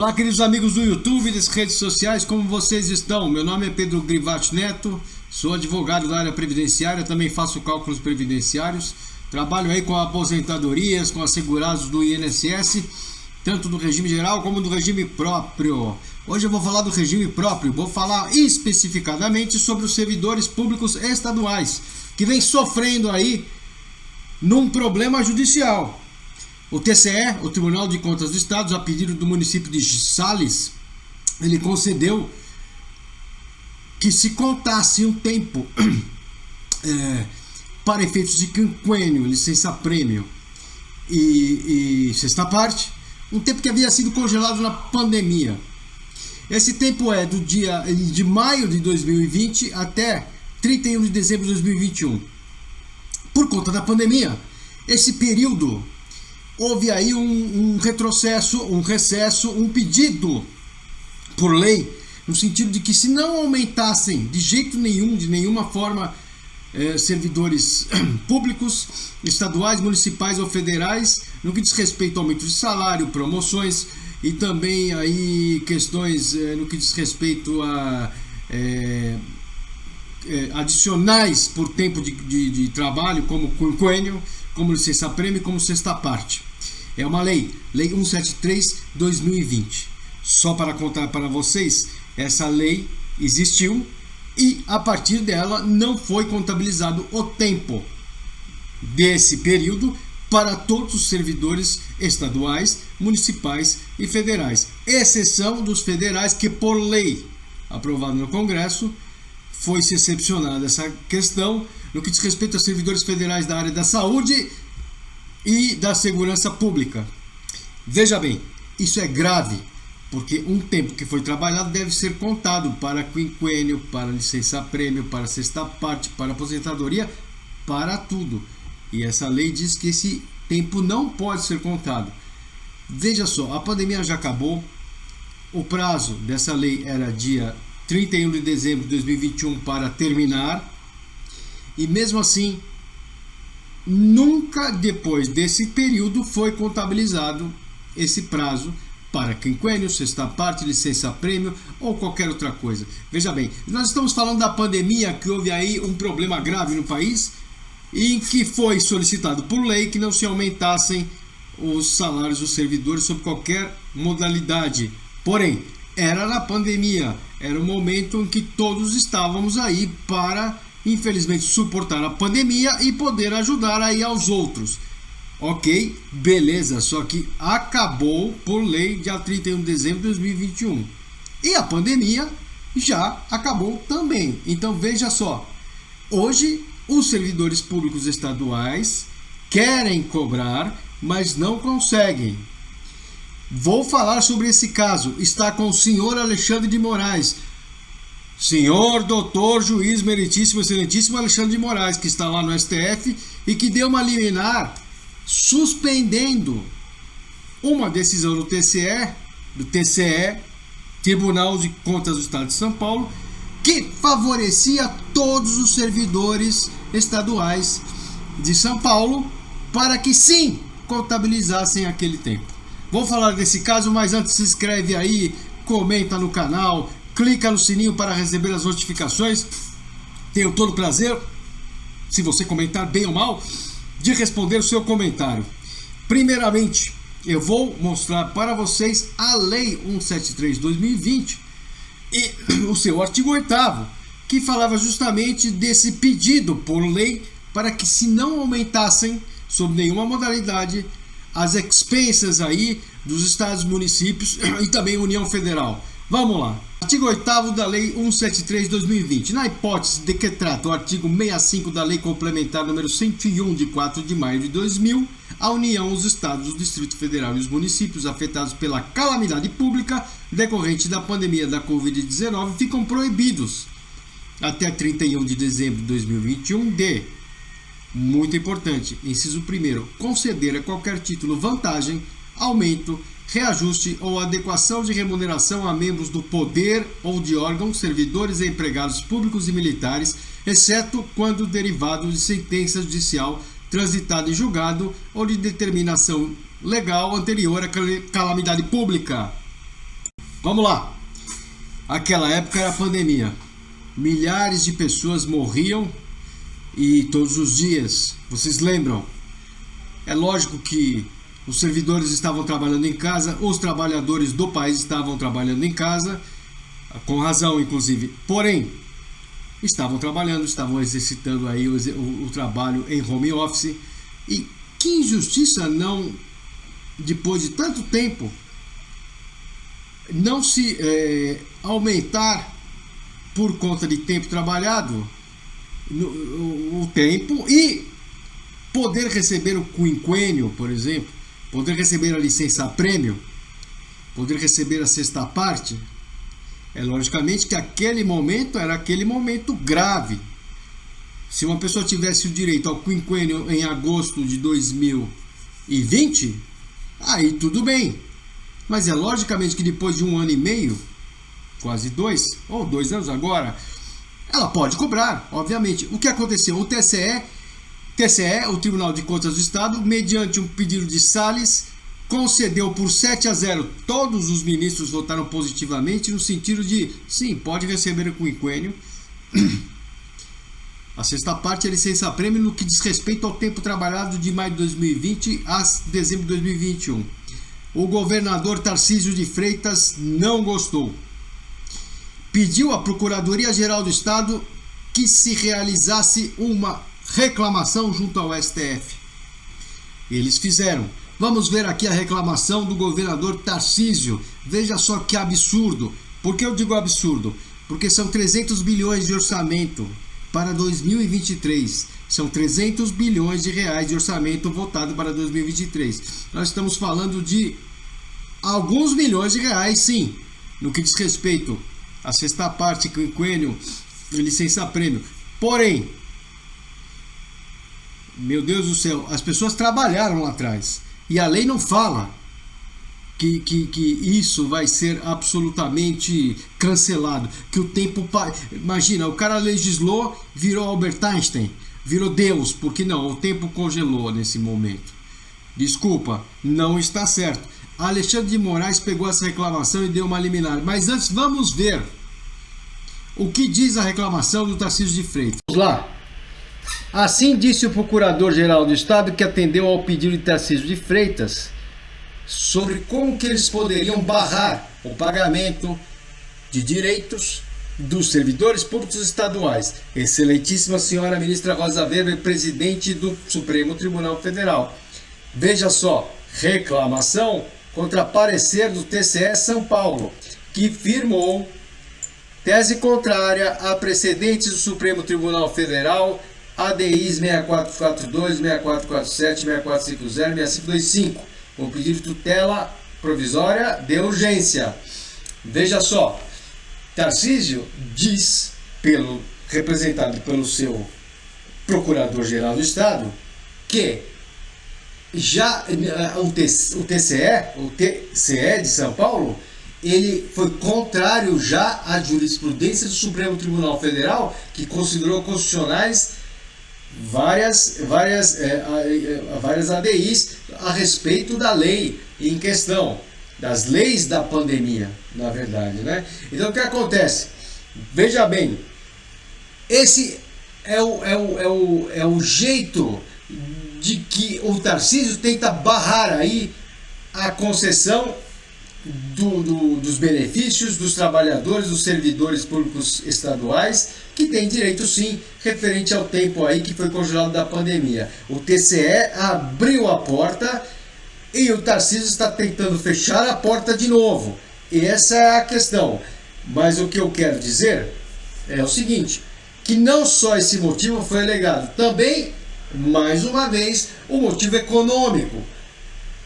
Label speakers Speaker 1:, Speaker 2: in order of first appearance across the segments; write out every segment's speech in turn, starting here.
Speaker 1: Olá, queridos amigos do YouTube e das redes sociais, como vocês estão? Meu nome é Pedro Grivatti Neto, sou advogado da área previdenciária, também faço cálculos previdenciários, trabalho aí com aposentadorias, com assegurados do INSS, tanto do regime geral como do regime próprio. Hoje eu vou falar do regime próprio, vou falar especificadamente sobre os servidores públicos estaduais, que vem sofrendo aí num problema judicial. O TCE, o Tribunal de Contas do Estado, a pedido do município de Sales, ele concedeu que se contasse um tempo para efeitos de quinquênio, licença-prêmio e sexta parte, um tempo que havia sido congelado na pandemia. Esse tempo é do dia de maio de 2020 até 31 de dezembro de 2021. Por conta da pandemia, esse período houve aí um retrocesso, um recesso, um pedido por lei, no sentido de que se não aumentassem de jeito nenhum, de nenhuma forma, servidores públicos, estaduais, municipais ou federais, no que diz respeito ao aumento de salário, promoções e também aí questões no que diz respeito a adicionais por tempo de trabalho, como quinquênio, como licença-prêmio, como sexta parte. É uma lei 173/2020. Só para contar para vocês, essa lei existiu e a partir dela não foi contabilizado o tempo desse período para todos os servidores estaduais, municipais e federais, exceção dos federais que, por lei aprovada no Congresso, foi-se excepcionada essa questão no que diz respeito a servidores federais da área da saúde e da segurança pública. Veja bem, isso é grave, porque um tempo que foi trabalhado deve ser contado para quinquênio, para licença-prêmio, para sexta parte, para aposentadoria, para tudo. E essa lei diz que esse tempo não pode ser contado. Veja só, a pandemia já acabou, o prazo dessa lei era dia 31 de dezembro de 2021 para terminar, e mesmo assim, nunca depois desse período foi contabilizado esse prazo para quinquênio, sexta parte, licença-prêmio ou qualquer outra coisa. Veja bem, nós estamos falando da pandemia, que houve aí um problema grave no país em que foi solicitado por lei que não se aumentassem os salários dos servidores sob qualquer modalidade. Porém, era na pandemia, era o momento em que todos estávamos aí para, infelizmente, suportar a pandemia e poder ajudar aí aos outros. Ok, beleza, só que acabou por lei dia 31 de dezembro de 2021. E a pandemia já acabou também. Então veja só, hoje os servidores públicos estaduais querem cobrar, mas não conseguem. Vou falar sobre esse caso. Está com o senhor Alexandre de Moraes. Senhor doutor juiz meritíssimo, excelentíssimo Alexandre de Moraes, que está lá no STF e que deu uma liminar suspendendo uma decisão do TCE, Tribunal de Contas do Estado de São Paulo, que favorecia todos os servidores estaduais de São Paulo para que sim contabilizassem aquele tempo. Vou falar desse caso, mas antes se inscreve aí, comenta no canal, clica no sininho para receber as notificações. Tenho todo o prazer, se você comentar bem ou mal, de responder o seu comentário. Primeiramente, eu vou mostrar para vocês a Lei 173/2020 e o seu artigo 8º, que falava justamente desse pedido por lei para que se não aumentassem, sob nenhuma modalidade, as expensas aí dos estados, municípios e também União Federal. Vamos lá. Artigo 8º da Lei 173/2020. Na hipótese de que trata o artigo 65 da Lei Complementar número 101 de 4 de maio de 2000, a União, os estados, o Distrito Federal e os municípios afetados pela calamidade pública decorrente da pandemia da Covid-19 ficam proibidos até 31 de dezembro de 2021 de, muito importante, inciso 1º, conceder a qualquer título vantagem, aumento, reajuste ou adequação de remuneração a membros do poder ou de órgãos, servidores e empregados públicos e militares, exceto quando derivado de sentença judicial transitada em julgado ou de determinação legal anterior à calamidade pública. Vamos lá. Aquela época era pandemia. Milhares de pessoas morriam e todos os dias, vocês lembram? É lógico que os servidores estavam trabalhando em casa, os trabalhadores do país estavam trabalhando em casa, com razão inclusive. Porém, estavam trabalhando, estavam exercitando aí o trabalho em home office. E que injustiça não, depois de tanto tempo, não se aumentar por conta de tempo trabalhado o tempo e poder receber o quinquênio, por exemplo, poder receber a licença-prêmio, poder receber a sexta parte. É logicamente que aquele momento era aquele momento grave. Se uma pessoa tivesse o direito ao quinquênio em agosto de 2020, aí tudo bem. Mas é logicamente que depois de 1 ano e meio, quase 2, ou 2 anos agora, ela pode cobrar, obviamente. O que aconteceu? O TCE, o Tribunal de Contas do Estado, mediante um pedido de Salles, concedeu por 7-0. Todos os ministros votaram positivamente no sentido de, sim, pode receber o quinquênio. A sexta parte é licença-prêmio no que diz respeito ao tempo trabalhado de maio de 2020 a dezembro de 2021. O governador Tarcísio de Freitas não gostou. Pediu à Procuradoria-Geral do Estado que se realizasse uma reclamação junto ao STF. Eles fizeram. Vamos ver aqui a reclamação do governador Tarcísio. Veja só que absurdo. Por que eu digo absurdo? Porque são 300 bilhões de orçamento para 2023. São 300 bilhões de reais de orçamento votado para 2023. Nós estamos falando de alguns milhões de reais, sim, no que diz respeito à sexta parte, quinquênio e licença-prêmio. Porém, meu Deus do céu, as pessoas trabalharam lá atrás. E a lei não fala que isso vai ser absolutamente cancelado. Que o tempo... Imagina, o cara legislou, virou Albert Einstein, virou Deus. Porque não, o tempo congelou nesse momento. Desculpa, não está certo. Alexandre de Moraes pegou essa reclamação e deu uma liminar. Mas antes, vamos ver o que diz a reclamação do Tarcísio de Freitas. Vamos lá. Assim disse o Procurador-Geral do Estado, que atendeu ao pedido de Tarcísio de Freitas sobre como que eles poderiam barrar o pagamento de direitos dos servidores públicos estaduais. Excelentíssima senhora ministra Rosa Weber, presidente do Supremo Tribunal Federal. Veja só, reclamação contra parecer do TCE São Paulo, que firmou tese contrária a precedentes do Supremo Tribunal Federal, ADIs 6442, 6447, 6450, 6525, com pedido de tutela provisória de urgência. Veja só, Tarcísio diz, representado pelo seu Procurador-Geral do Estado, que já o TCE de São Paulo, ele foi contrário já à jurisprudência do Supremo Tribunal Federal, que considerou constitucionais várias ADIs a respeito da lei em questão, das leis da pandemia, na verdade, né? Então o que acontece? Veja bem, esse é o jeito de que o Tarcísio tenta barrar aí a concessão dos benefícios dos trabalhadores, dos servidores públicos estaduais, que tem direito sim, referente ao tempo aí que foi congelado da pandemia. O TCE abriu a porta e o Tarcísio está tentando fechar a porta de novo. E essa é a questão. Mas o que eu quero dizer é o seguinte, que não só esse motivo foi alegado, também, mais uma vez, o motivo econômico.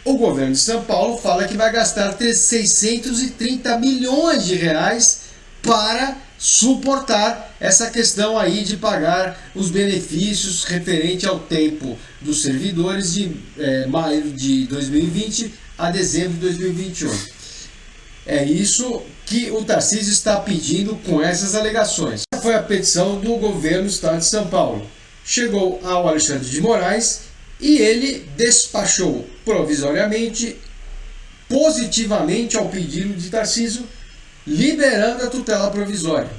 Speaker 1: O governo de São Paulo fala que vai gastar 630 milhões de reais para suportar essa questão aí de pagar os benefícios referente ao tempo dos servidores de maio de 2020 a dezembro de 2021. É isso que o Tarcísio está pedindo com essas alegações. Essa foi a petição do governo do estado de São Paulo. Chegou ao Alexandre de Moraes e ele despachou provisoriamente, positivamente ao pedido de Tarcísio, liberando a tutela provisória.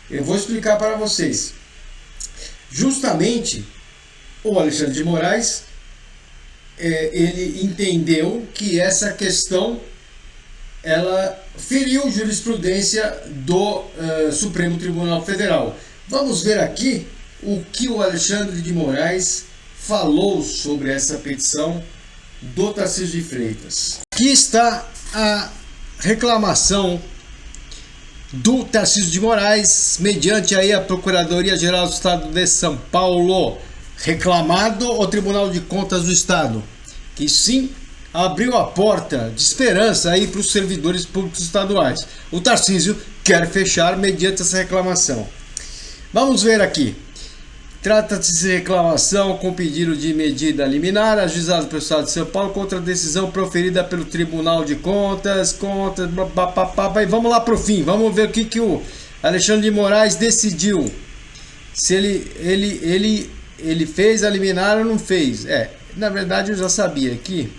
Speaker 1: Eu vou explicar para vocês. Justamente, o Alexandre de Moraes, ele entendeu que essa questão ela feriu jurisprudência do Supremo Tribunal Federal. Vamos ver aqui o que o Alexandre de Moraes falou sobre essa petição do Tarcísio de Freitas. Aqui está a reclamação do Tarcísio de Moraes, mediante aí a Procuradoria-Geral do Estado de São Paulo, reclamado ao Tribunal de Contas do Estado, que sim abriu a porta de esperança aí para os servidores públicos estaduais. O Tarcísio quer fechar mediante essa reclamação. Vamos ver aqui. Trata-se de reclamação com pedido de medida liminar ajuizado pelo Estado de São Paulo contra a decisão proferida pelo Tribunal de Contas, e vamos lá para o fim, vamos ver o que o Alexandre de Moraes decidiu. Se ele fez a liminar ou não fez. Na verdade eu já sabia que,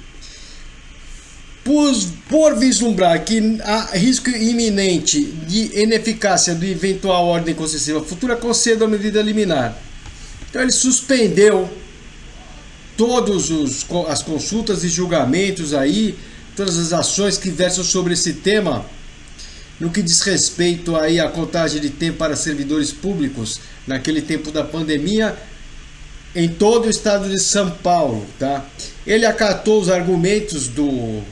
Speaker 1: por vislumbrar que há risco iminente de ineficácia do eventual ordem concessiva futura, conceda a medida liminar. Então ele suspendeu todas as consultas e julgamentos aí, todas as ações que versam sobre esse tema, no que diz respeito aí à contagem de tempo para servidores públicos, naquele tempo da pandemia, em todo o estado de São Paulo, tá? Ele acatou os argumentos do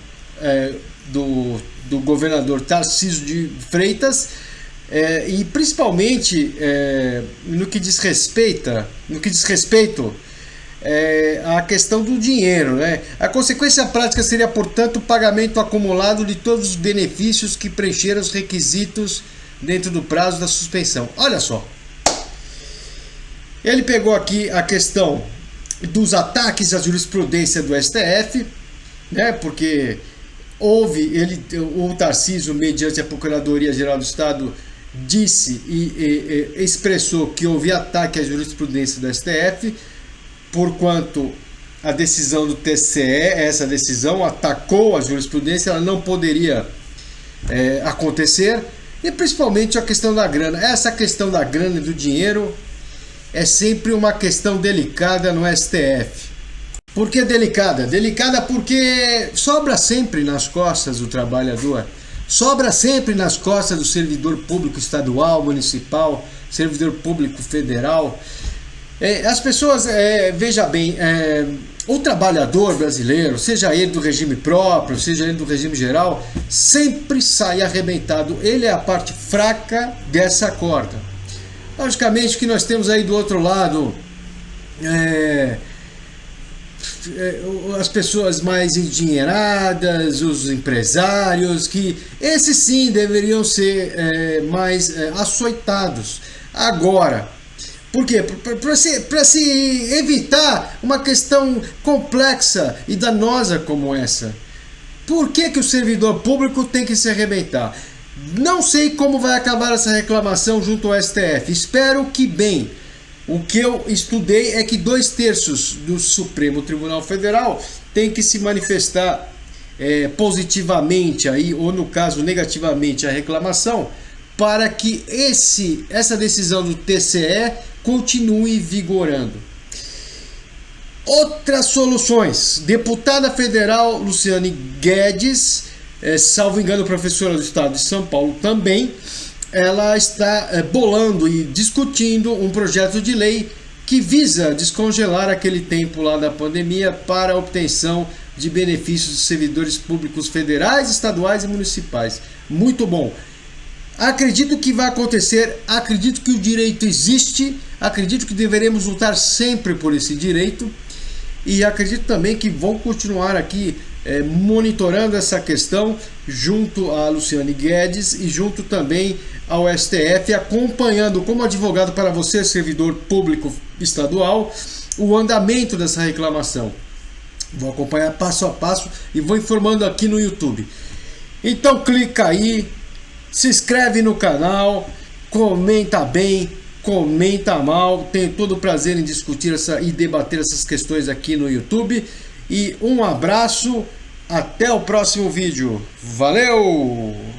Speaker 1: governador Tarcísio de Freitas, e principalmente no que diz respeito à questão do dinheiro, né? A consequência prática seria, portanto, o pagamento acumulado de todos os benefícios que preencheram os requisitos dentro do prazo da suspensão. Olha só, ele pegou aqui a questão dos ataques à jurisprudência do STF, né? Porque o Tarcísio, mediante a Procuradoria-Geral do Estado, disse e expressou que houve ataque à jurisprudência do STF, porquanto a decisão do TCE, essa decisão atacou a jurisprudência, ela não poderia acontecer, e principalmente a questão da grana. Essa questão da grana e do dinheiro é sempre uma questão delicada no STF. Por que delicada? Delicada porque sobra sempre nas costas do trabalhador, sobra sempre nas costas do servidor público estadual, municipal, servidor público federal. As pessoas, veja bem, o trabalhador brasileiro, seja ele do regime próprio, seja ele do regime geral, sempre sai arrebentado. Ele é a parte fraca dessa corda. Logicamente que nós temos aí do outro lado as pessoas mais endinheiradas, os empresários, que esses sim deveriam ser mais açoitados. Agora, por quê? Para se evitar uma questão complexa e danosa como essa. Por que o servidor público tem que se arrebentar? Não sei como vai acabar essa reclamação junto ao STF. Espero que bem. O que eu estudei é que 2/3 do Supremo Tribunal Federal tem que se manifestar positivamente aí, ou no caso negativamente, a reclamação, para que essa decisão do TCE continue vigorando. Outras soluções. Deputada federal Luciane Guedes, salvo engano, professora do Estado de São Paulo também, ela está bolando e discutindo um projeto de lei que visa descongelar aquele tempo lá da pandemia para a obtenção de benefícios dos servidores públicos federais, estaduais e municipais. Muito bom. Acredito que vai acontecer, acredito que o direito existe, acredito que deveremos lutar sempre por esse direito, e acredito também que vão continuar aqui monitorando essa questão junto a Luciane Guedes e junto também ao STF, acompanhando como advogado para você, servidor público estadual, o andamento dessa reclamação. Vou acompanhar passo a passo e vou informando aqui no YouTube. Então clica aí, se inscreve no canal, comenta bem, comenta mal. Tenho todo o prazer em discutir e debater essas questões aqui no YouTube. E um abraço, até o próximo vídeo. Valeu!